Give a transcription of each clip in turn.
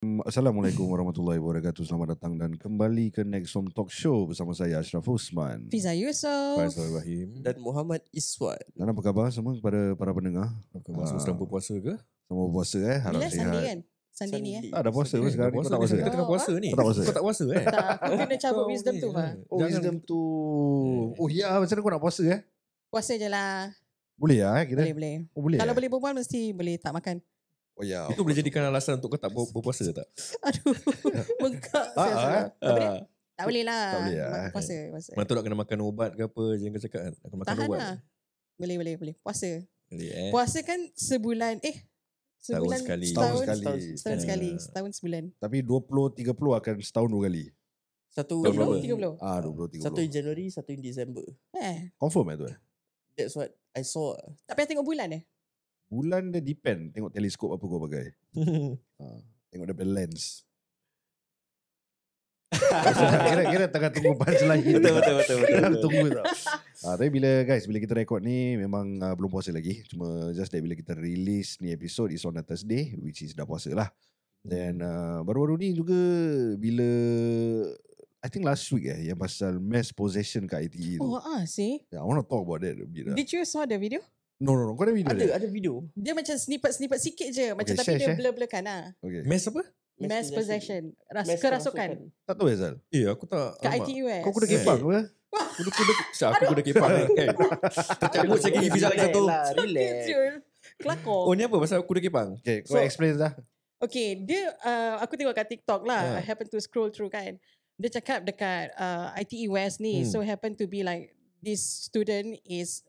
Assalamualaikum warahmatullahi wabarakatuh. Selamat datang dan kembali ke Next Home Talk Show bersama saya Ashraf Usman. Fiza Yusof Faisal Ibrahim. Dan Muhammad Iswan. Dan apa khabar semua kepada para pendengar? Masuk sedang berpuasa ke? Semua berpuasa harap Bila Sunday sihat. kan? Sunday ni Dah puasa ke sekarang? Kau tak puasa? Kita tengah puasa ni. Kau tak puasa? Kau tak puasa eh? Tak, aku kena cabut Kau wisdom ni, tu Fah. Oh, wisdom tu. Oh ya, macam mana kau nak puasa Puasa je lah. Boleh kita? Boleh. Oh, boleh. Kalau boleh berbual mesti boleh tak makan. Oh ya. Itu boleh jadikan alasan untuk kau tak berpuasa tak? Aduh. Bengkak saya. Tak boleh? Tak boleh lah. Tak boleh lah. Puasa. Mana tu nak kena makan ubat ke apa? Jangan kau cakap nak kena makan Tahan ubat. lah. Boleh. Puasa. Boleh Puasa kan sebulan. Sebulan sekali. Setahun sekali. Setahun sebulan. Tapi 20-30 akan setahun 2 kali. Satu Tahun berapa? 30. 20-30. Satu in Januari, satu in December. Confirm tu That's what I saw. Tak payah tengok bulan Bulan dia depend. Tengok teleskop apa kau pakai. Tengok dia punya lens. Kira tengah tunggu punchline. Betul. Tunggu tau. Tapi bila kita record ni memang belum puasa lagi. Cuma just that bila kita release ni episode is on a Thursday, which is dah puasa lah. Dan baru-baru ni juga bila I think last week yang pasal mass possession kat ITE tu. See. I want to talk about that a bit lah. Did you saw the video? No. Kau ada video dia? Ada video. Dia macam snippet sikit je. Macam Okay, tapi dia share. blur-blurkan lah. Okay. Mes apa? Mass possession. Mass Kerasukan. Tak tahu Zal? Aku tak. Kat alamak. ITUS. Kau kuda kepang ke? Aku kuda kepang kan. Tercabut sikit Fiza lagi satu. Relax. Kelakor. Oh ni apa pasal kuda kepang? Okay, kau explain dah. Okay, dia aku tengok kat TikTok lah. I Ha. happen to scroll through kan. Dia cakap dekat ITE West ni. So happen to be like this student is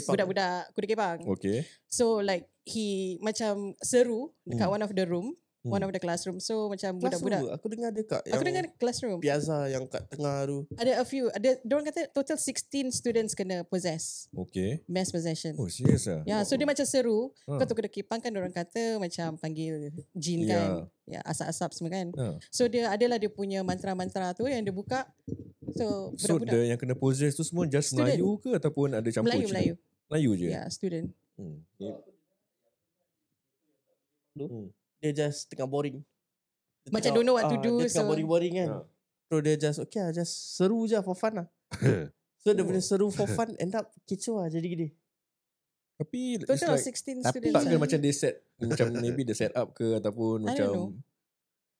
budak-budak kuda kepang. Okay. So like he macam seru dekat one of the room, one of the classroom. So macam budak-budak. Aku dengar dekat Aku dengar classroom. Piazza yang kat tengah tu. Ada a few. Diorang kata total 16 students kena possess. Okay. Mass possession. Oh serius lah. Ya, so dia macam seru. Ha. Kau tu kuda kepang kan orang kata macam panggil jin kan. Ya, asap-asap semua kan. Ha. So dia adalah dia punya mantra-mantra tu yang dia buka. So So budak-budak yang kena possess tu semua just Student. Melayu ke ataupun ada campur Cina? Melayu. Melayu je? Ya, student. Dia just tengah boring. Dia Macam tengah- don't know what to do, Dia tengah so- boring-boring kan. So dia just okay lah. Just seru je for fun lah. So dia punya seru for fun end up kecoh lah jadi gini. Tapi it's Total like 16 tapi students. tak ke lah. macam dia set macam maybe dia set up ke ataupun I don't macam know.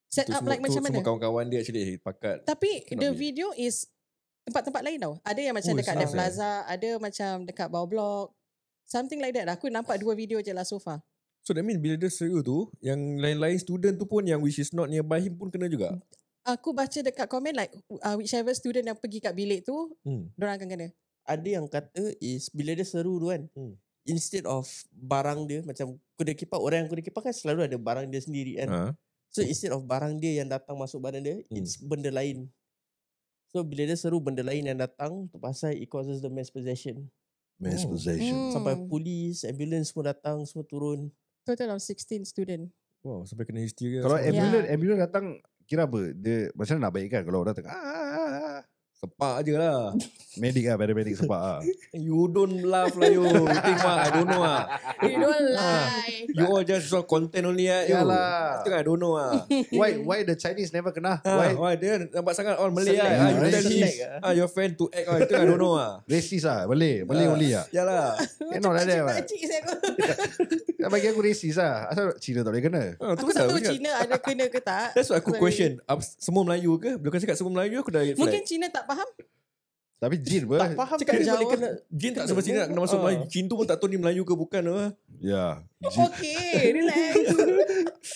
Set tu up semua, like macam semua mana? kawan-kawan dia actually pakat. Tapi Cannot the be. video is tempat-tempat lain tau. Ada yang macam Oh, dekat serious The Plaza, ada macam dekat bawah blok. Something like that. Aku nampak 2 video je lah so far. So that means bila dia seru tu, yang lain-lain student tu pun yang which is not nearby him pun kena juga. Aku baca dekat komen like whichever student yang pergi kat bilik tu, dorang akan kena. Ada yang kata is bila dia seru tu kan. Instead of barang dia macam kuda kepang, orang yang kuda kepang kan selalu ada barang dia sendiri kan. Ha. So instead of barang dia yang datang masuk badan dia, it's benda lain. So bila dia seru benda lain yang datang, tu pasal it causes the mass possession. Mass possession. Sampai polis, ambulance semua datang, semua turun. Total of 16 student. Wow, sampai kena hysteria. Kalau semua. ambulans datang, kira apa? Dia macam mana nak baikkan kalau orang datang? Sepak je lah. Medik paramedic sepak You don't laugh lah you. You think what? I don't know lah. You don't lie. You all just saw content only lah. Yalah. I think I don't know lah. Why the Chinese never kena? Why dia nampak sangat all Malay Select. lah. You tell him Select. your friend to act lah. I think I don't know lah. Racist Malay only Yalah. Cannot like that Pakcik saya aku. Bagi aku racist Asal Cina tak boleh kena? Aku tak tahu Cina ada kena ke tak. That's what aku question. Semua Melayu ke? Bila kau cakap semua Melayu aku dah red flag. Mungkin Cina tak faham. Tapi jin pun Tak faham Cakap dia Jawa. boleh kena. Jin tak semestinya nak kena masuk Melayu. Jin tu pun tak tahu ni Melayu ke bukan apa. Ya jin. Okay, relax.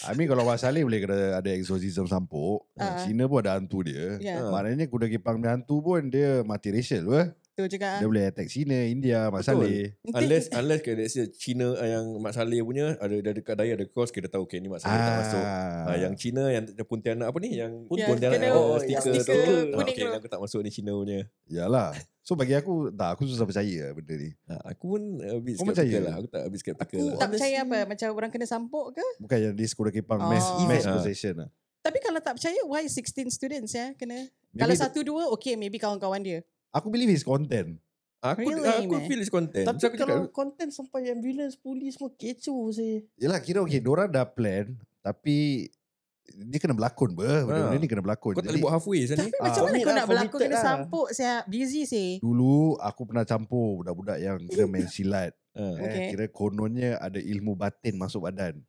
I mean kalau Abang Saleh boleh kena ada exorcism sampuk Cina pun ada hantu dia Ya. Maknanya kuda kipang dia hantu pun dia mati racial Tu juga. Dia boleh attack Cina, India, Mak Saleh. Unless let's say Cina yang Mak Saleh punya ada dekat daya ada cross kita tahu okay ni Mak Saleh tak masuk. Yang Cina yang Pontianak apa ni yang Ya, Pontianak kena stiker tu. stiker kuning Okay tu. aku tak masuk ni Cina punya. Yalah. So bagi aku aku susah percaya benda ni. Aku pun a bit Kau skeptical percaya? lah. Aku tak a bit skeptical Aku lah. Tak percaya apa? Macam orang kena sampuk ke? Bukan yang di kuda kipang Oh. mass Ah. possession lah. Tapi kalau tak percaya, why 16 students kena? Maybe Kalau the- 1-2, okay, maybe kawan-kawan dia. Aku believe it's content. Aku Really, aku man? feel is content. Tapi So aku kalau cakap konten sampai ambulance, polis semua kecoh sih. Yelah kira okay, diorang dah plan Tapi dia kena berlakon benda ni kena berlakon. Kau tak boleh buat halfway macam ni. Tapi macam mana commit kau lah, nak berlakon committed kena lah. sampuk siap. Busy sih. Dulu aku pernah campur budak-budak yang kira main silat. Okay. Kira kononnya ada ilmu batin masuk badan.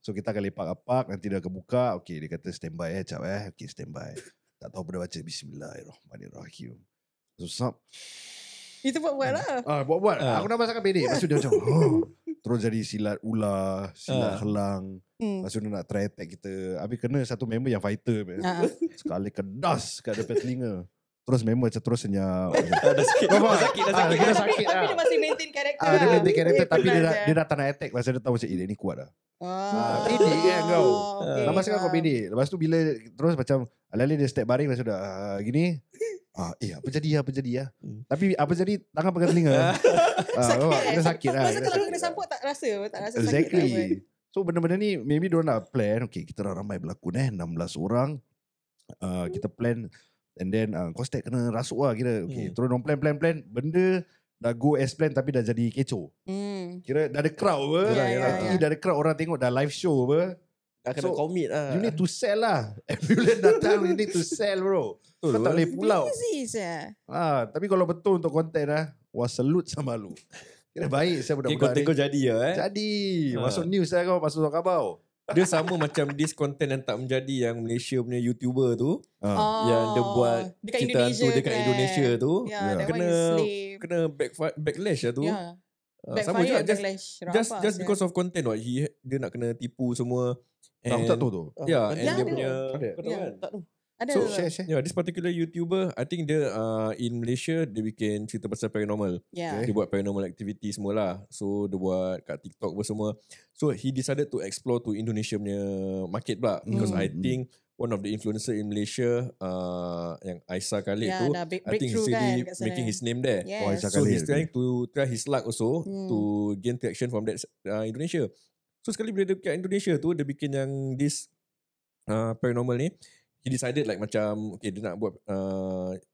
So kita akan lepak-apak, nanti dia akan buka. Okay, dia kata standby cap Okay, standby. Tak tahu pada baca Bismillahirrahmanirrahim. So, Itu buat lah. buat-buat. Aku nak masakan pendek. Lepas tu dia macam, terus jadi silat ular, silat helang. Lepas tu dia nak try attack kita. Habis kena satu member yang fighter. Sekali kedas kat depan telinga. Terus member macam terus senyap. Dah sakit. Dah Tapi sakit lah. dia masih maintain karakter. Dia maintain karakter tapi penat dia dah tak nak attack. Pasal dia tahu macam dia ni kuat dah. Pendek kan kau. Okay. Lepas kan kau pendek. Lepas tu bila terus macam alih-alih dia step baring. Lepas tu dah gini. Apa jadi ya. Tapi apa jadi tangan pegang telinga. Dia sakit lah. Masa kalau kena sampuk tak rasa sakit. Exactly. So benda-benda ni maybe diorang nak plan. Okay, kita dah ramai berlakon 16 orang. Kita plan. And then kau start kena rasuk lah kira. Okay, terus diorang plan. Benda dah go as plan tapi dah jadi kecoh. Kira dah ada crowd apa. Dah ada crowd, orang tengok dah live show apa. Dah kena commit lah. You need to sell lah. Ambulance datang, you need to sell bro. Kau tak boleh pull out. Busy saya. Tapi kalau betul untuk konten salute sama lu. Kira baik saya budak-budak Konten ni. kau jadi ya Jadi masuk news lah kau, masuk khabar. Dia sama macam this content yang tak menjadi yang Malaysia punya YouTuber tu. Yang dia buat dekat cerita tu dekat kan. Indonesia tu. That one Kena is slave. kena backlash lah tu. Backfire Sama juga and backlash. just because of content dia nak kena tipu semua. Aku tak tahu tu. Yeah, and Ya, dia ada. punya Ada. kau tahu Ya. kan? Tak tahu. Ada. So, Share. Yeah, this particular YouTuber, I think dia in Malaysia dia bikin cerita pasal paranormal. Yeah. Dia buat paranormal activity semualah. So dia buat kat TikTok apa semua. So he decided to explore to Indonesia punya market pula. Because I think one of the influencer in Malaysia yang Aisyah Khalid tu, dah I think he's breakthrough really kan kat sana. making his name there. Yes. Aisyah So Khalid. he's trying to try his luck also to gain traction from that Indonesia. So sekali bila dia kat Indonesia tu, dia bikin yang this paranormal ni, he decided like macam okay, dia nak buat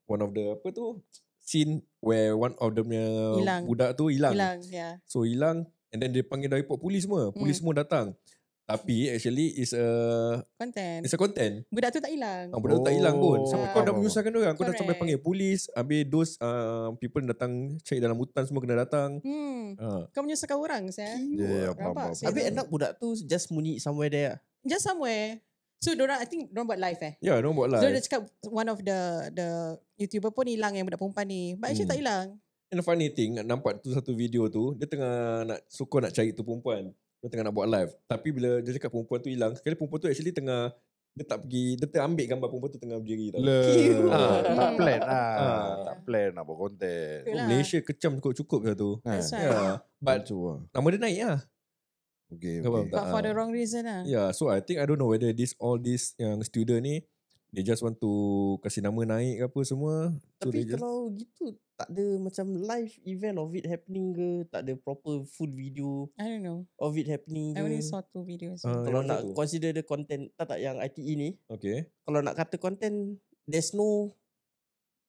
one of the apa tu scene where one of the Hilang. budak tu hilang. Yeah. So hilang and then dia panggil dari report polis semua. Polis semua datang. Tapi actually is a content. Budak tu tak hilang. Budak tu tak hilang pun. Sampai kau dah Oh. menyusahkan orang. Kau dah sampai Correct. panggil polis. Habis those people datang cari dalam hutan semua kena datang. Kau menyusahkan orang saya. Ya, Rabak faham. saya. Habis end up budak tu just sembunyi somewhere there. Just somewhere. So I think diorang buat live Ya, diorang buat So dia live. cakap one of the YouTuber pun hilang yang budak perempuan ni. But actually tak hilang. And the funny thing, nampak tu satu video tu, dia tengah nak sokong nak cari tu perempuan. Dia tengah nak buat live. Tapi bila dia cakap perempuan tu hilang, sekali perempuan tu actually tengah, dia tak pergi, dia terambil gambar perempuan tu tengah berdiri tau. Tak plan lah. Tak plan nak buat konten. Itulah. Malaysia kecam cukup-cukup lah tu. That's why. Yeah. But Macam lah. nama dia naik lah. Okay. Kau faham tak? But for the wrong reason lah. Yeah, so I think I don't know whether all this yang student ni, they just want to kasih nama naik ke apa semua. So Tapi they just, kalau gitu tak ada macam live event of it happening ke, tak ada proper full video I don't know. of it happening I only ke. saw 2 videos. Kalau yang nak mana tu? consider the content tak yang ITE ni, Okay. kalau nak kata content, there's no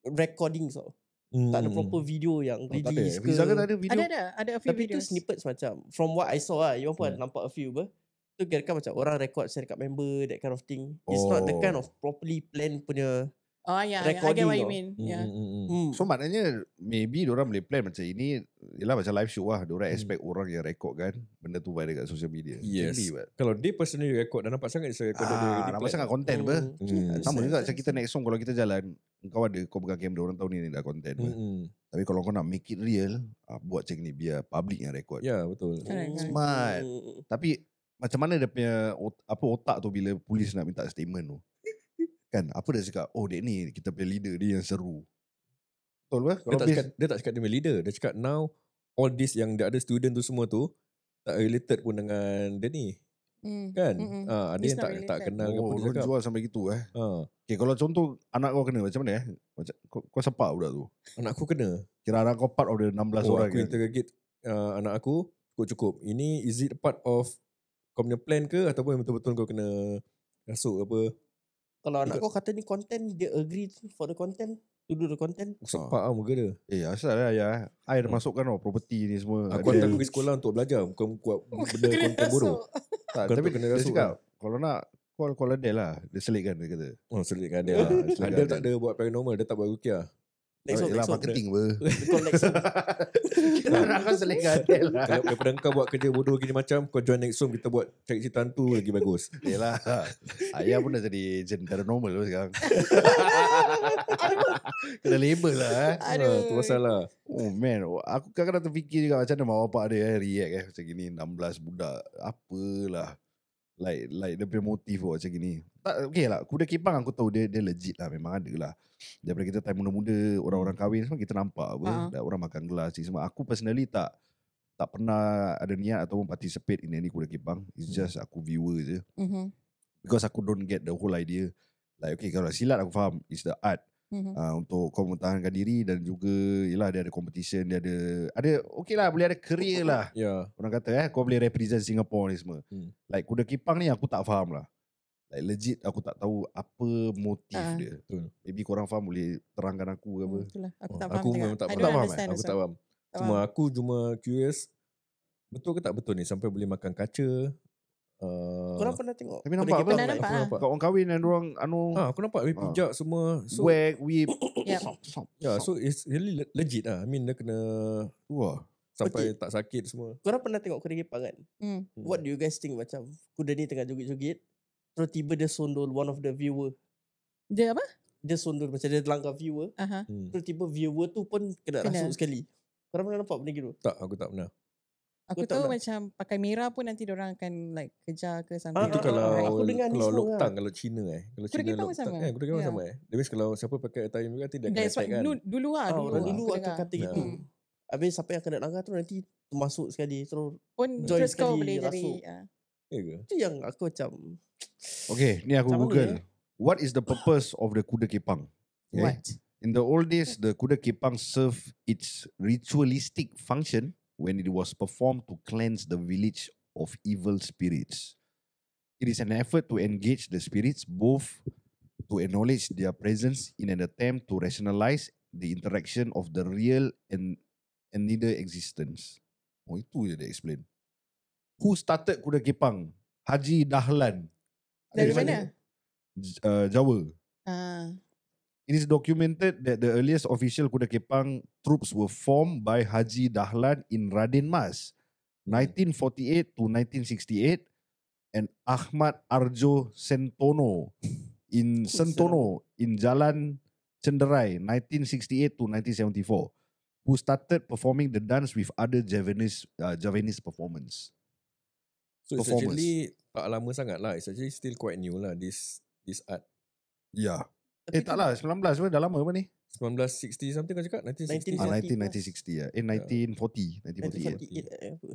recording so. Tak ada proper video yang Tak ada. release ke. Fiza kan ada video. Ada a few Tapi tu videos. snippets macam from what I saw lah, you pun ada nampak a few ber. Tu kira macam orang record share kat member, that kind of thing. It's not the kind of properly planned punya. Oh yeah, I get recording what you tau. mean. Yeah. So maknanya maybe diorang boleh plan macam ini. Yelah macam live show lah. Diorang expect orang yang record kan. Benda tu viral kat social media. Yes. Maybe, but. Kalau dia personally record, dah nampak sangat dia record dia. Nampak sangat konten apa. Sama Understand, juga macam kita next song kalau kita jalan. Kau ada, kau pegang kamera, orang tahu ni dah konten. Tapi kalau kau nak make it real, buat macam ni biar public yang record. Ya, betul. Correct. Smart. Tapi macam mana dia punya otak tu bila polis nak minta statement tu? Kan apa dia cakap? Oh dia ni kita punya leader dia yang seru. Betul ke? Dia tak cakap dia punya leader. Dia cakap now all this yang dia ada student tu semua tu tak related pun dengan dia ni. Kan? Ada It's yang not tak related. kenal ke apa Oh, dia kau cakap. jual sampai gitu Okay, kalau contoh anak kau kena macam mana Macam kau sepak budak tu. Anak aku kena. Kira anak kau part of the 16 orang Aku kan. interrogate anak aku cukup-cukup. Ini is it part of kau punya plan ke ataupun betul-betul kau kena rasuk apa? Kalau anak kau kata ni content, dia agree for the content, to do the content. Aku sepak lah muka dia. Asal lah ya. I dah masukkan property ni semua. Aku hantar aku pergi sekolah untuk belajar. Bukan buat benda konten bodoh. Tak, Bukan tapi tu kena dia rasuk cakap kalau nak call Adele lah. Dia selitkan dia kata. Oh, selitkan dia. selitkan Adele dia. tak ada buat paranormal, dia tak buat rukiah. Next one, Yelah next one. marketing apa. Dia call next one. Kita nak kau selitkan Adele lah. Kalau daripada kau buat kerja bodoh gini macam, kau join next room, kita buat cari cerita hantu lagi bagus. Yelah. Ayah pun dah jadi agent paranormal tu sekarang. Kena label lah Aduh. Tu masalah. Oh man, aku kadang-kadang terfikir juga macam mana mak bapak dia react macam gini 16 budak. Apalah. Like dia punya motif macam gini. Tak, okay lah, kuda kepang aku tahu dia legit lah, memang ada lah. Daripada kita time muda-muda, orang-orang kahwin semua kita nampak apa. Orang makan gelas ni semua. Aku personally tak pernah ada niat ataupun participate in any kuda kepang. It's just aku viewer je. Because aku don't get the whole idea. Like okay, kalau silat aku faham, it's the art. Untuk kau mempertahankan diri dan juga yelah dia ada competition, dia ada okay lah, boleh ada career lah. Ya. Orang kata kau boleh represent Singapore ni semua. Like kuda kepang ni aku tak faham lah. Like legit aku tak tahu apa motif dia. Betul. Maybe korang faham, boleh terangkan aku ke apa. Itulah. Aku tak faham Aku juga. memang tak I faham. don't faham, understand Aku also. tak faham. Tak Cuma faham. aku cuma curious, betul ke tak betul ni sampai boleh makan kaca? Korang pernah tengok? Tapi Kuda nampak kepang Pernah live? nampak lah. Kat orang kahwin dan orang Aku nampak dia pijak semua. So whack, whip. Yep. so it's really legit lah. I mean dia kena Wah. sampai tak sakit semua. Korang pernah tengok kuda kepang kan? What do you guys think macam kuda ni tengah joget-joget, terus tiba dia sondol one of the viewer. Dia apa? Dia sondol macam dia langgar viewer. Aha. Terus tiba viewer tu pun kena rasuk sekali. Korang pernah nampak benda gitu? Tak, aku tak pernah. Aku tak tahu nak. macam pakai merah pun nanti diorang akan like kejar ke Ah, something. Itu kalau aku dengar ni kalau semua loktang, kalau Cina Kalau Kuda Cina kepang loktang sama? kuda kepang Ya. sama That means kalau siapa pakai attire juga nanti dia akan That's attack what, kan. dulu lah. Orang dulu aku akan dengar. kata Ya. gitu. Habis siapa yang kena langgar tu nanti termasuk sekali. Terus Pun join terus kau sekali boleh jadi. rasuk. Ya ke? itu yang aku macam Okay, ni aku Macam mana Google. What is the purpose of the kuda kepang? Okay. What? In the old days, the kuda kepang served its ritualistic function when it was performed to cleanse the village of evil spirits. It is an effort to engage the spirits both to acknowledge their presence in an attempt to rationalize the interaction of the real and neither existence. Oh, itu je dia explain. Who started kuda kepang? Haji Dahlan. Dari mana? Jawa. Ah. It is documented that the earliest official kuda kepang troops were formed by Haji Dahlan in Radin Mas, 1948 to 1968, and Ahmad Arjo Sentono in Jalan Cenderai, 1968 to 1974, who started performing the dance with other Javanese performance. So it's Performance. actually tak lama sangat lah. It's actually still quite new lah this art. Ya. tapi Tak lah, 19 pun dah lama apa ni? 1960 something kau cakap? 1960? 1940 1960 ya. 1940. 1948 apa.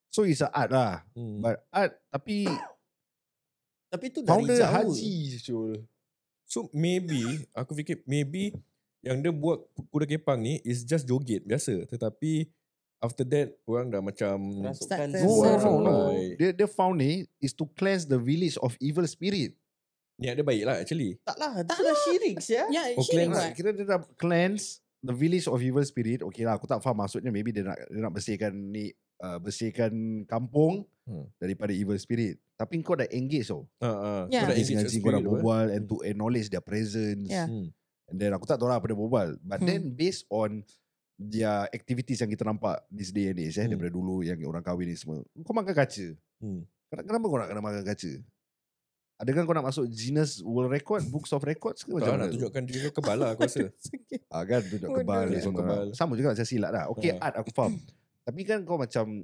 So it's a art lah. Hmm. But art, tapi Tapi tu dari founder Jawa. Haji Syul. So maybe aku fikir maybe yang dia buat kuda kepang ni is just joget biasa, tetapi after that orang dah macam Rasukkan Start No, Semua no, no. sampai- Dia found ni is to cleanse the village of evil spirit. niat dia baik lah actually. Tak lah, tu dah syirik sia. Ya, Oh, syirik cleanse. what? Kira dia dah cleanse the village of evil spirit. Okay lah, aku tak faham maksudnya. Maybe dia nak bersihkan ni, bersihkan kampung daripada evil spirit. Tapi kau dah engage tau. Ya. Kau dah Engage engage ngaji, kau dah spirit tu, berbual and to acknowledge their presence. Ya. And then aku tak tahu lah apa dia berbual. But then based on their activities yang kita nampak this day and age, daripada dulu yang orang kahwin ni semua, kau makan kaca. Kenapa kau nak kena makan kaca? Adakah kau nak masuk Guinness World Record, Books of Records ke Tak macam nak mana? tunjukkan diri kau kebal lah aku rasa. Kan tunjuk Bodoh. kebal ni Tunjuk semua. kebal. Sama juga macam silat lah. Okay, Ha. art aku faham. Tapi kan kau macam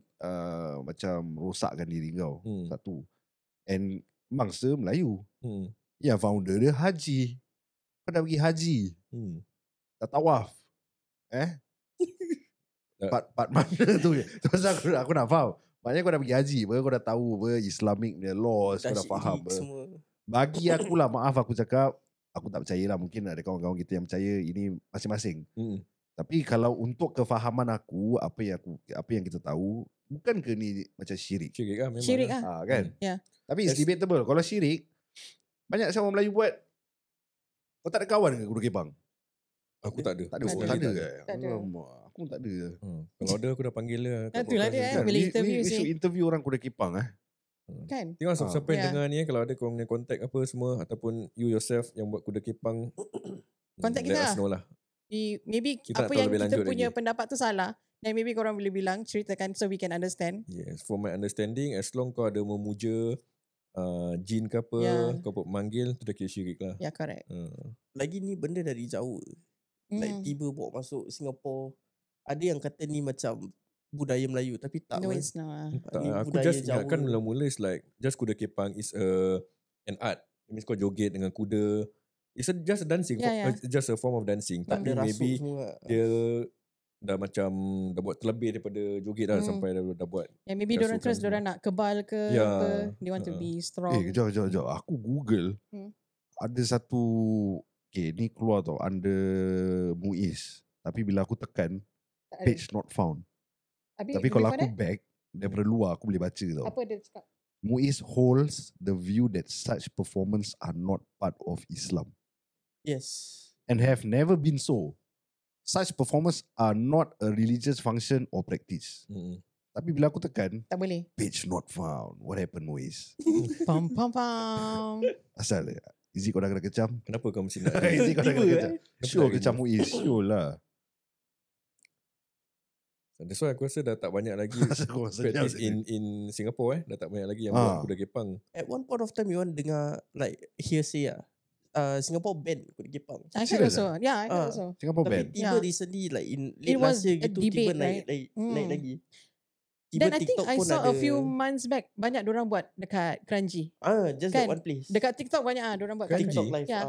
rosakkan diri kau. Satu. And mangsa Melayu. Yang founder dia Haji. Kau dah pergi haji. Dah tawaf. Part mana tu? Terus aku nak faham. Maknanya kau dah pergi haji, kau dah tahu Islamic punya laws, kau dah faham. Semua. Bagi aku lah, maaf aku cakap, aku tak percaya lah. Mungkin ada kawan-kawan kita yang percaya, ini masing-masing. Tapi kalau untuk kefahaman aku, apa yang kita tahu, bukan ke ni macam syirik? Syirik lah memang. Syirik lah. ah. Kan? Ya. Tapi it's debatable. Kalau syirik, banyak orang Melayu buat. Kau tak ada kawan ke kuda kepang? Aku tak ada. Tak ada. Personally Tak ada tak ke? Tak ada. Alamak, aku pun tak ada. Kalau ada aku dah panggil dia. kat Itulah podcast dia, ni. Kan, boleh we interview should sih. interview orang kuda kepang Kan? Tengok siapa yang Yeah. dengar ni kalau ada korang punya contact apa semua ataupun you yourself yang buat kuda kepang, Contact let kita us lah. know lah. Maybe Kita nak apa tahu yang lebih kita lanjut punya lagi. pendapat tu salah. Dan maybe korang boleh bilang, ceritakan so we can understand. Yes, for my understanding, as long kau ada memuja jin ke apa, Yeah. kau buat memanggil, tu dah kira syirik lah. Yeah, correct. Lagi ni benda dari jauh. Like tiba bawa masuk Singapore. Ada yang kata ni macam budaya Melayu tapi tak. No, pun. it's not. Tak, Ni aku budaya just Jawa. ingatkan mula-mula is like just kuda kepang is an art. It means kau joget dengan kuda. It's just a dancing. Yeah, yeah. Just a form of dancing. Tak Tapi ada rasuk maybe semua. dia dah macam dah buat terlebih daripada joget lah sampai dah buat. Yeah, maybe Dah diorang sukan terus diorang nak kebal ke Yeah. apa. They want to be strong. Kejap. Aku Google. Ada satu, ni keluar tau, under Muiz. Tapi bila aku tekan, Tak ada. page not found. Tapi kalau aku back, daripada luar aku boleh baca tau. apa dia cakap? Muiz holds the view that such performance are not part of Islam Yes. and have never been so. Such performance are not a religious function or practice. Tapi bila aku tekan, Tak boleh. page not found. What happened, Muiz? Pam pam pam. Asal dia? Is it kau dah kena kecam? Kenapa kau mesti nak Is it kau dah kena kecam? Kenapa Sure tak kecam remove? Muiz. Sure lah. That's why aku rasa dah tak banyak lagi Asal kau senyap practice tadi. in Singapore dah tak banyak lagi yang Ah. buat kuda kepang. At one point of time, you want dengar like hearsay lah. Singapore ban kuda kepang. I heard Serious also. Yeah, I heard Ah. also. Singapore Tapi band. tiba Yeah. recently like in It late was last year a gitu debate, tiba naik, right? naik lagi. Then I think TikTok I pun saw a ada- few months back banyak diorang buat dekat Kranji. Just Kan? that one place. Dekat TikTok banyak diorang buat kat Kranji? TikTok Kranji. live. Ya.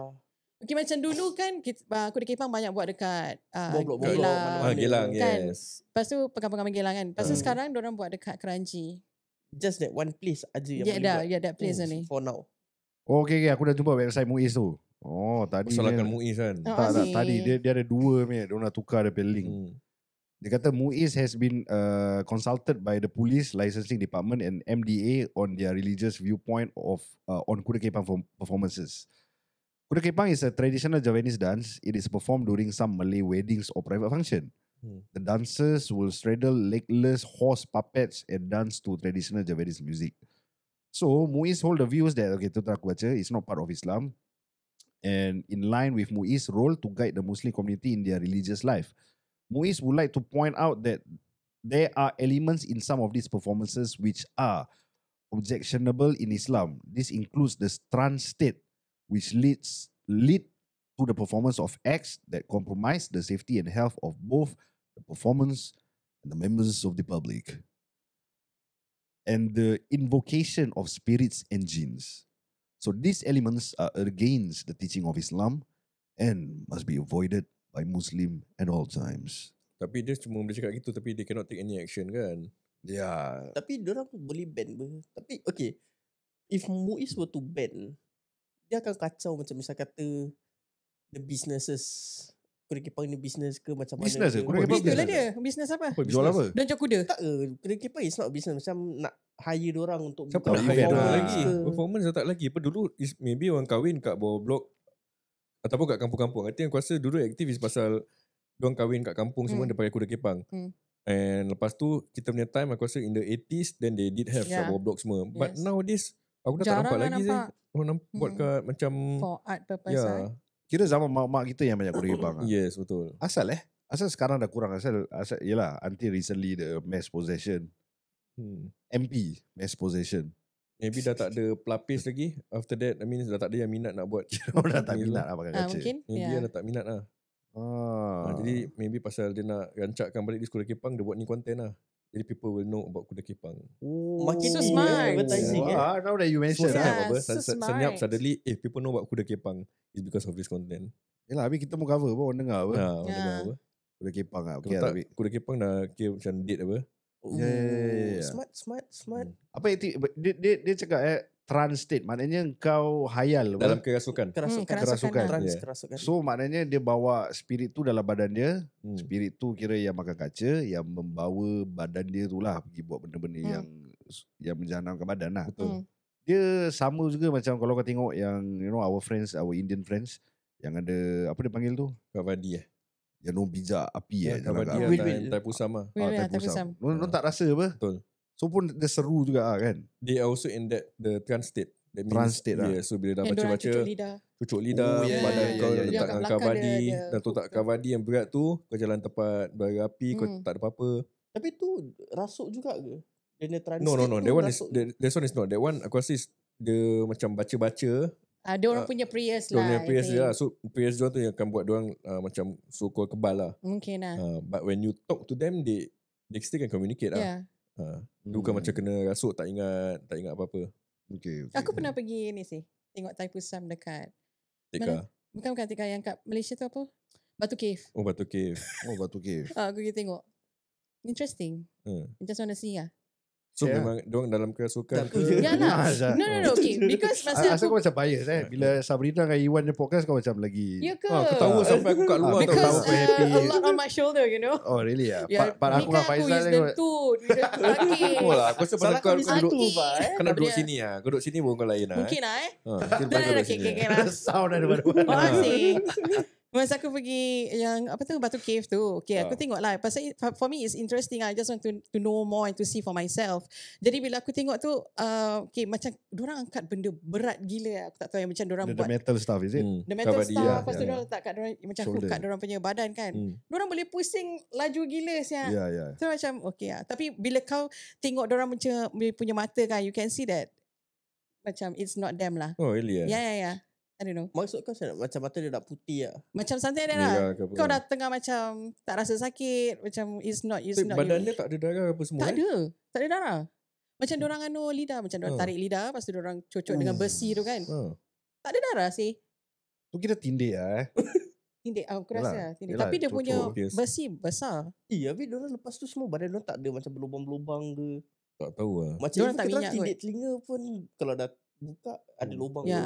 Okay, macam dulu kan kuda kepang banyak buat dekat Blok-blok, Geylang. mana-mana. Gelang, Kan? yes. Lepas tu pegang-pegang Geylang kan. Lepas tu Hmm. sekarang diorang buat dekat Kranji. Just that one place aja yang Yeah, boleh dah, buat. yeah, that place only. For now. Oh, okay. Aku dah jumpa website Muiz tu. Oh, tadi Salahkan dia, Muiz kan. Oh, tak, asyik. tadi dia ada dua ni. Dia nak tukar dia punya link. Dia kata Muiz has been consulted by the police licensing department and MDA on their religious viewpoint of on kuda kepang performances. Kuda kepang is a traditional Javanese dance. It is performed during some Malay weddings or private function. The dancers will straddle legless horse puppets and dance to traditional Javanese music. So Muiz hold the views that, okay, tu aku baca, it's not part of Islam, and in line with Muiz's role to guide the Muslim community in their religious life. Muiz would like to point out that there are elements in some of these performances which are objectionable in Islam. This includes the trance state, which lead to the performance of acts that compromise the safety and health of both the performance and the members of the public, and the invocation of spirits and jinns. So these elements are against the teaching of Islam and must be avoided by Muslim at all times. Tapi dia cuma boleh cakap gitu tapi they cannot take any action kan. Yeah. Tapi diorang boleh ban ber. Tapi okay, if Muiz were to ban, dia akan kacau macam misal kata the businesses, kuda kepang ni business ke macam Business mana ke? ke. Kuda kepang Itulah business. dia. Bisnes apa? Jual apa? Dan jual kuda. Tak ke, kuda kepang is not business. Macam nak hire diorang untuk Siapa Bukan nak event hire lah. orang lagi? ke. Performance dah tak lagi. Apa dulu is maybe orang kahwin kat bawah blok ataupun kat kampung-kampung. I think aku rasa dulu aktivis pasal diorang kahwin kat kampung semua dia pakai kuda kepang. And lepas tu kita punya time aku rasa in the 80s then they did have kat Yeah. bawah blok semua. But Yes. nowadays aku dah tak Jarang nampak lah lagi nampak. orang nampak buat kat macam For art purpose. ya. Kira zaman mak-mak kita yang banyak kuda kepang. Yes, betul. Asal Asal sekarang dah kurang. Asal yelah, until recently the mass possession. MP mass possession. Maybe dah tak ada pelapis lagi. After that, I mean dah tak ada yang minat nak buat. Orang dah tak ni minat semua. lah pakai kaca. Mungkin. Maybe Yeah. dah tak minat lah. Ah. Jadi maybe pasal dia nak rancakkan balik di kuda kepang, dia buat ni konten lah. Jadi people will know about kuda kepang. Makin So ni smart. advertising Now that you So mention Yeah. senyap lah. apa? so Senyap smart. suddenly, people know about kuda kepang is because of this content. Yelah, habis kita mau cover pun orang dengar apa. Orang Yeah. dengar apa? Kuda kepang lah. Okay, Kalau tak, tapi kuda kepang dah kira macam date apa. Yeah. Smart. apa dia cakap trans state, maknanya kau hayal apa? Dalam kerasukan. Kerasukan. Kerasukan. Trans Yeah. kerasukan. So maknanya dia bawa spirit tu dalam badan dia. Hmm. Spirit tu kira yang makan kaca, yang membawa badan dia tu lah pergi buat benda-benda yang menjahanamkan badan lah. Betul. Dia sama juga macam kalau kau tengok yang our friends, our Indian friends yang ada apa dia panggil tu? Kavadi Yang bijak api Ya, jalan Kavadi kat lah, Will, api. will. Tai Pusam lah. Will, Tai yeah, Tai Pusam. Pusam. Lu tak rasa apa? Betul. So pun dia seru juga kan. They are also in that the trance state. That means, Trance state lah. yeah, so bila dah Yang dorang baca-baca, cucuk lidah. cucuk lidah, Oh, ya, badan ya, kau ya, ya, letak ya. dengan Kat belakang kavadi, dia dan tu tak hook tu. kavadi yang berat tu, kau jalan tepat, bara api, kau tak ada apa-apa. Tapi tu rasuk juga ke? Dia translate No. tu That one is, rasuk. that one is not. That one aku rasa is dia macam baca-baca. Dia orang punya prayers Dia lah. punya I prayers think. dia lah. So prayers dia tu yang akan buat dia orang macam so-called kebal lah. Mungkin lah. But when you talk to them, they still can communicate lah. Yeah. Dia bukan macam kena rasuk, tak ingat apa-apa. Okay. Aku pernah pergi ni sih. Tengok Taipusam dekat. Teka. Bukan Tika yang kat Malaysia tu apa? Batu Cave. Oh, Batu Cave. Oh, Batu Cave. Aku pergi tengok. Interesting. Just want to see lah. So Yeah. memang dia orang dalam kerasukan Tak ke? tahu. Yalah. Azhar. No. Okay. Because masa Asal aku... kau macam bias Bila Sabrina dengan Iwan dia podcast kau macam lagi. Ya ke? Ketawa sampai aku kat luar tau. Because ketawa happy. a lot on my shoulder, you know. Oh really ya. Ya, Part aku dengan Faizal is ni the two. The kaki. Oh lah, aku rasa pasal Salah kau kau di duduk situ, Pak. kau nak duduk Dia- sini lah. Kau duduk sini pun kau lain lah. Mungkin lah Mungkin Dah kau duduk sini. okay lah. sound ada mana-mana. Makasih. Masa aku pergi yang apa tu Batu Cave tu. Okay, aku Ah. tengok lah. Pasal for me it's interesting. I just want to know more and to see for myself. Jadi bila aku tengok tu, okay, macam dorang angkat benda berat gila. Aku tak tahu yang macam dorang The buat metal stuff is it? the metal Kavadi stuff. lah. Lepas tu dorang letak kat dorang macam hook Shoulder. kat dorang punya badan kan. Dorang boleh pusing laju gila siap. Ya ya. So macam okay lah. Tapi bila kau tengok dorang macam punya mata kan, you can see that macam it's not them lah. Oh really Yeah. I don't know. Maksud kau macam mata dia nak putih lah. Macam something like that Merah lah. ke apa Kau kan? dah tengah macam tak rasa sakit. Macam it's not Badan you. dia tak ada darah apa semua. Tak ada. Tak ada darah. Macam dorang anu lidah. Macam dorang tarik lidah. Lepas tu dorang cocok dengan besi tu kan. Tak ada darah sih. Tu kita tindik lah Tindik. Aku Yalah, rasa tindik. yalah, Tapi dia cocok, punya yes. besi besar. Iya, tapi diorang lepas tu semua badan diorang tak ada macam berlubang-lubang ke. Tak tahu lah. Macam Diorang even tak kita minyak tindik telinga pun kalau dah buka ada lubang. Ya.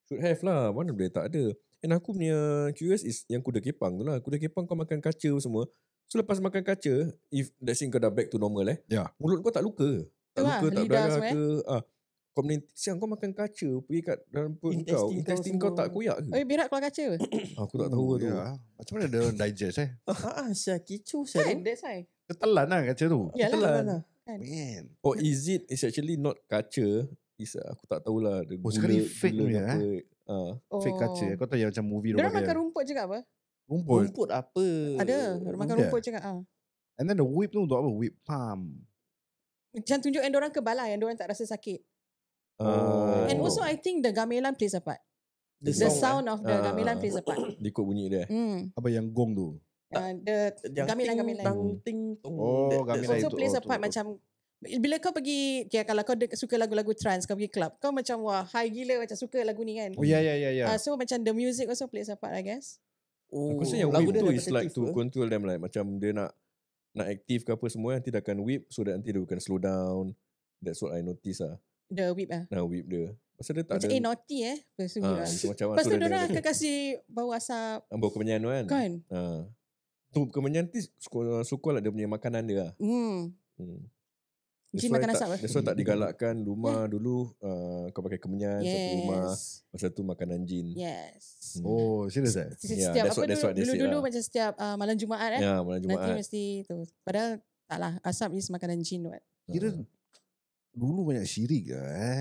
Should have lah. Mana boleh tak ada. And aku punya curious is yang kuda kepang tu lah. Kuda kepang kau makan kaca semua. So lepas makan kaca, if let's say kau dah back to normal Ya. mulut kau tak luka. Tak Tu lah, luka, tak lidah berdarah semua, ke. Kau siang kau makan kaca, pergi kat dalam perut kau. Intestine kau Intestine kau semua. tak koyak ke? Berak keluar kaca. Aku tak tahu tu. Ya. Macam mana dia orang digest Syah kecoh Kan? Syah. That's why. Dia telan lah kaca tu. Yalah. Telan. Kan? Man. Oh, is actually not kaca? Is aku tak tahulah. Oh, sekali fake punya, apa. Fake kaca. Kau tahu yang macam movie Dorang pakai makan rumput juga apa? rumput. Rumput apa? Ada. Dorang makan Ada. rumput juga. And then the whip tu untuk apa? Whip palm. Macam tunjuk yang dorang kebal lah. Yang dorang tak rasa sakit. Oh. And also I think the gamelan plays a part. The The sound, sound of the gamelan plays a part. Ikut bunyi dia. Apa yang gong tu? The Yang gamelan. ting, Oh, gamelan Also itu. plays a tu, part tu. macam bila kau pergi kalau kau suka lagu-lagu trance, kau pergi club, kau macam wah high gila macam suka lagu ni kan. Oh ya ya ya ya. So macam the music also plays a part I guess. Oh, Aku rasa yang lagu whip dia tu is like repetitive to ke? control them like macam dia nak aktif ke apa semua nanti dia akan whip so that nanti dia bukan slow down. That's what I notice lah. The whip lah. Nah whip dia. Pasal dia tak Macam ada naughty Sungguh lah. macam Lepas tu dia diorang ada akan kasih bau asap bau kemenyan tu kan. kan. Tu kemenyan tu suka lah dia punya makanan dia lah. Jin makan asap lah. That's why tak digalakkan rumah dulu kau pakai kemenyan satu rumah. Yes. Pasal tu makanan jin. Yes. Oh, serius eh? Yeah, Setiap that's what they say dulu lah. macam setiap malam Jumaat Ya, malam nanti Jumaat. mesti tu. Padahal taklah asap is makanan jin what. Kira dulu banyak syirik ke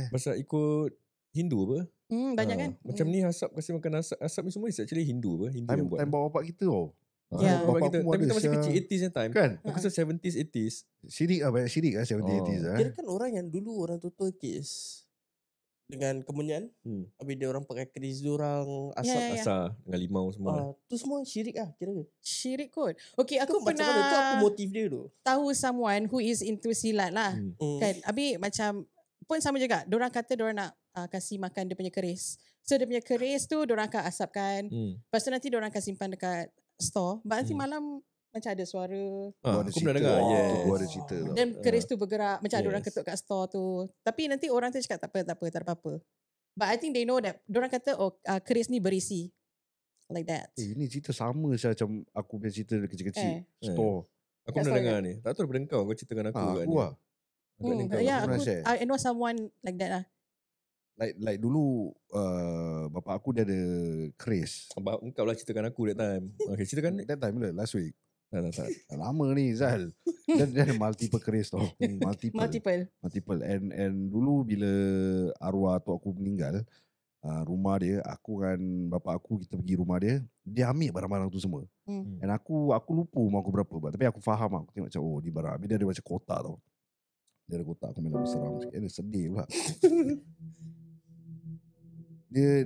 Pasal ikut Hindu apa? Banyak kan? Macam ni asap kasi makan asap ni semua is actually Hindu apa? Hindu yang buat. Time bapak kita tau. Ya. Bapak Bapak kita, aku time kita ada masih sia. kecil 80s yang time. Kan? Aku rasa 70s 80s. Syirik lah, banyak syirik lah 70 Oh. 80s lah. Kira kan orang yang dulu orang tua kes dengan kemenyan, habis dia orang pakai keris diorang asap Ya. Asar dengan limau semua. tu semua syirik lah kira. Syirik kot. Okay, Aku aku macam mana tu apa pernah motif dia tu? tahu someone who is into silat lah. Kan? Habis macam pun sama juga. Diorang kata diorang nak kasih makan dia punya keris. So dia punya keris tu diorang akan asapkan. Lepas tu nanti diorang akan simpan dekat store. But nanti malam macam ada suara. Aku pernah dengar. Yes. Gua ada cerita tau. Dan keris tu bergerak. Macam ada orang Yes. ketuk kat store tu. Tapi nanti orang tu cakap tak ada apa-apa. But I think they know that. Diorang kata keris ni berisi. Like that. Ini cerita sama macam aku punya cerita kecil-kecil. Store. Aku Kat pernah store dengar ni. Tak tahu daripada kau ceritakan aku kan. Aku lah. Agaknya kau. Ya, aku pernah aku share. I know someone like that lah. Like dulu bapak aku dia ada keris. Abang engkau lah ceritakan aku that time. Okay, ceritakan. That time lah, last week. Tak. Lama ni Zal. Dia ada multiple keris tau. Multiple. And dulu bila arwah tok aku meninggal, rumah dia, aku dengan bapa aku kita pergi rumah dia, dia ambil barang-barang tu semua. And aku lupa rumah aku berapa, tapi aku faham, aku tengok macam di barang. Habis dia ada macam kotak tau. Dia ada kotak, aku main lagu seram sikit. Dia sedih pula.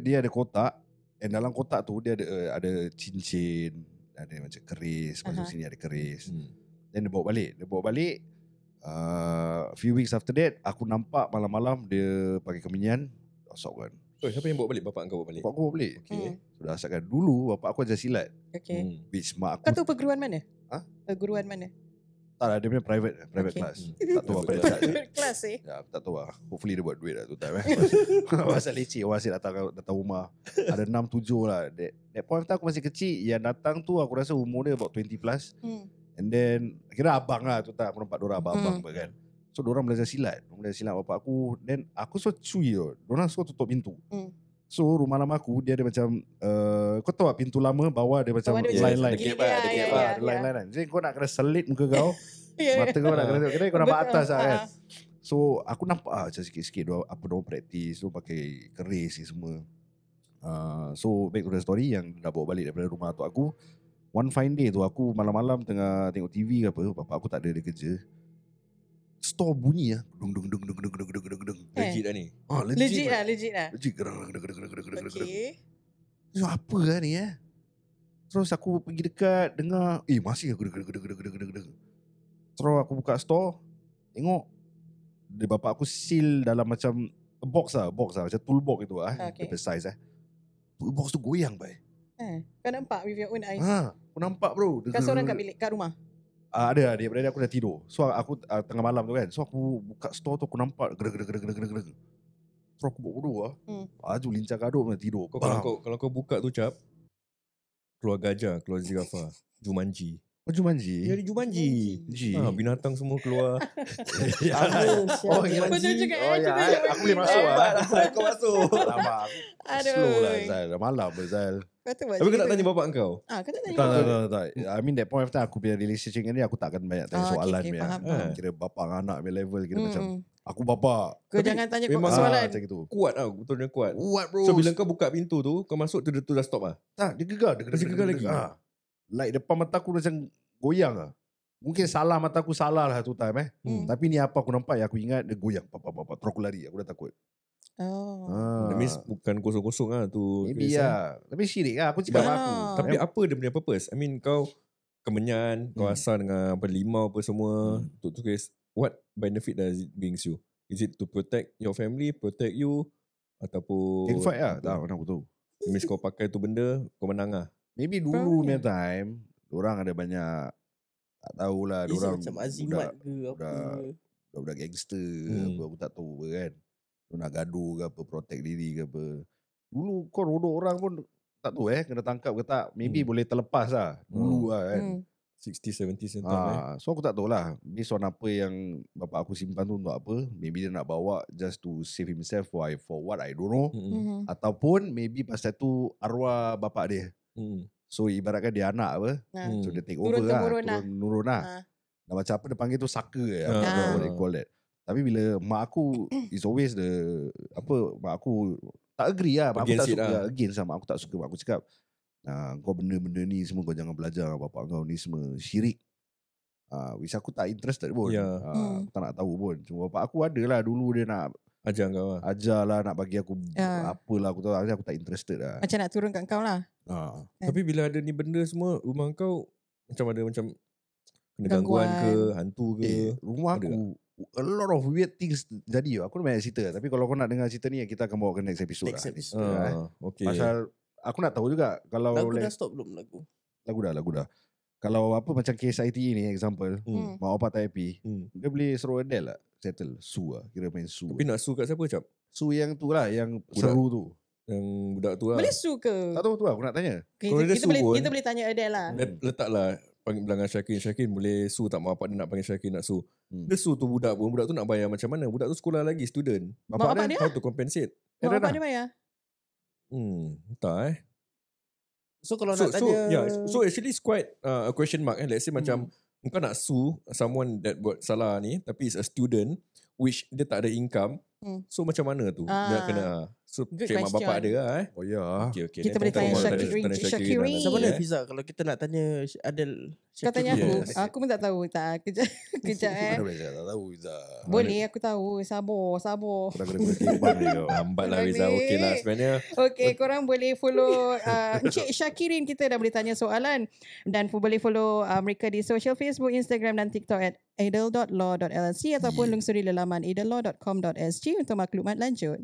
dia ada kotak, and dalam kotak tu dia ada cincin, ada macam keris, masuk sini ada keris. Then dia bawa balik. Few weeks after that, aku nampak malam-malam dia pakai kemenyan, asap kan. Siapa yang bawa balik? Bapak kau bawa balik? Bapak aku bawa balik. Okay. Sudah asapkan. Dulu bapak aku ajar silat. Okay. Which mak aku. Kau tahu perguruan mana? Perguruan mana? Tak lah, dia punya private class. Tak tahu apa dia cakap. Private class Ya, tak tahu lah. Hopefully dia buat duit lah tu time. Pasal leceh, orang asyik datang rumah. Ada 6-7 lah. That point of time aku masih kecil. Yang datang tu aku rasa umur dia about 20 plus. And then, kira abang lah tu tak. Aku nampak diorang abang-abang kan. So diorang belajar silat. Bapak aku. Then aku so cuy tau. Diorang suka tutup pintu. So rumah lama aku dia ada macam kau tahu tak pintu lama bawah dia macam line-line. Ada line-line kan. Jadi kau nak kena selit muka kau. Mata kau nak kena tengok. Kau nampak atas lah kan. So aku nampak macam sikit-sikit apa diorang praktis. So pakai keris ni semua. So back to the story yang dah bawa balik daripada rumah atuk aku. One fine day tu aku malam-malam tengah tengok TV ke apa. Bapak aku tak ada kerja. Store bunyi lah. Dung. Legit lah ni. Legit lah. Legit. Okay. So apa lah ni Terus aku pergi dekat dengar. Masih aku Terus aku buka store. Tengok. Dia bapak aku seal dalam macam box lah. Macam toolbox itu lah. Okay. Dia size Toolbox tu goyang bay. Kau nampak with your own eyes? Aku nampak bro. Kau seorang kat bilik, kat rumah? Ada adik-beradik aku dah tidur. So aku tengah malam tu kan. So aku buka store tu aku nampak gerak. Terus aku buat bodoh lah. Aju lincah kaduk tidur. Kalau kau buka tu cap, keluar gajah, keluar zirafah, Jumanji. Jumanji? Ya, Jumanji. Binatang semua keluar. Betul juga. Aku boleh masuk lah. Kau masuk. Lama. Slow lah Zal. Malam Zal. Tapi kau tak tanya bapak kau? Kau tak tanya Tak. I mean that point of time aku punya relationship dengan dia, aku tak akan banyak tanya soalan dia. Kira bapak dengan anak punya level. Kira macam aku bapak. Kau jangan tanya soalan. Macam gitu. Kuat tau. Betulnya kuat. Kuat bro. So bila kau buka pintu tu, kau masuk tu dah stop lah? Tak, dia gegar. Dia gegar lagi. Like depan mata aku macam goyang lah. Mungkin salah mata aku salah lah tu time Tapi ni apa aku nampak aku ingat dia goyang. Terus aku lari. Aku dah takut. That means bukan kosong-kosong lah tu. Maybe lah. Tapi syirik lah. Aku cakap aku. Tapi apa dia punya purpose? I mean kau kemenyan, kau asal dengan limau apa semua. Untuk tulis, what benefit does it brings you? Is it to protect your family, protect you? Ataupun Can fight lah. Tak, mana aku tahu. Means kau pakai tu benda, kau menang lah. Maybe dulu punya time, orang ada banyak, tak tahulah. Orang macam azimat ke apa. Budak gangster apa, aku tak tahu kan. Nak gaduh ke apa, protect diri ke apa. Dulu kau rodok orang pun tak tahu kena tangkap ke tak. Maybe boleh terlepas lah. Dulu lah kan. 60s, 70s So aku tak tahu lah. Based on apa yang bapak aku simpan tu untuk apa. Maybe dia nak bawa just to save himself for what I don't know. Ataupun maybe pasal tu arwah bapak dia. So ibaratkan dia anak apa. So dia take over lah. Turun lah. Dah macam apa dia panggil tu saka what they call that. Tapi bila mak aku is always mak aku tak agree lah. Mak aku tak suka against lah. Mak aku tak suka. Mak aku cakap, kau benda-benda ni semua kau jangan belajar. Bapak kau ni semua syirik. Which aku tak interested pun. Aku tak nak tahu pun. Cuma bapak aku ada lah dulu dia nak ajar kau lah. Ajar lah nak bagi aku apalah. Aku tahu aku tak interested lah. Macam nak turun kat kau lah. Tapi bila ada ni benda semua, rumah kau macam ada macam kena gangguan ke, hantu ke? Rumah aku a lot of weird things jadi. Aku banyak cerita. Tapi kalau kau nak dengar cerita ni, kita akan bawa ke next episode. Okay. Pasal aku nak tahu juga kalau lagu dah stop belum lagu? Lagu dah. Kalau apa macam case ITE ni example, mak bapak tak happy, dia boleh suruh Adele lah settle, sue lah, kira main sue. Tapi nak sue kat siapa cap? Sue yang tu lah, yang seru tu. Yang budak tu lah. Boleh sue ke? Tak tahu tu lah, aku nak tanya. Kita boleh tanya Adele lah. Letaklah panggil belakang Syakin boleh sue tak, mak bapak dia nak panggil Syakin nak sue. Dia sue tu budak pun, budak tu nak bayar macam mana? Budak tu sekolah lagi, student. Bapak dia how to compensate? Mak bapak dia bayar? Entah So kalau So nak tanya so actually it's quite a question mark. Let's say macam kau nak sue someone that buat salah ni, tapi is a student which dia tak ada income. So macam mana tu? Dia kena Good cek mak bapak question. dia lah Oh ya. Okay. Kita boleh tanya Syakirin. Macam mana Fiza kalau kita nak tanya Adel? Kau tanya aku. Yes. Aku pun tak tahu. Tak, kejap Mana boleh saya tak tahu Izzah. Boleh, aku tahu. Sabar. Kau dah kena timbang ni kau. Lambat lah Riza. Okay lah sebenarnya. Okay, korang boleh follow Encik Syakirin. Kita dah boleh tanya soalan. Dan boleh follow mereka di social Facebook, Instagram dan TikTok at adel.law.lc ataupun lungsuri lelaman adellaw.com.sg untuk maklumat lanjut.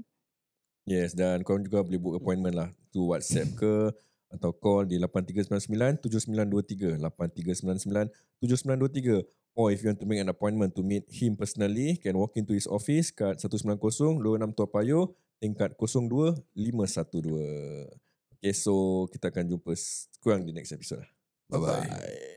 Yes, dan korang juga boleh book appointment lah to WhatsApp ke atau call di 8399 7923 8399 7923. Or if you want to make an appointment to meet him personally, can walk into his office kat 190 Lorong 6 Toa Payoh, tingkat 02512. Okay, so kita akan jumpa korang di next episode. Bye-bye. Bye.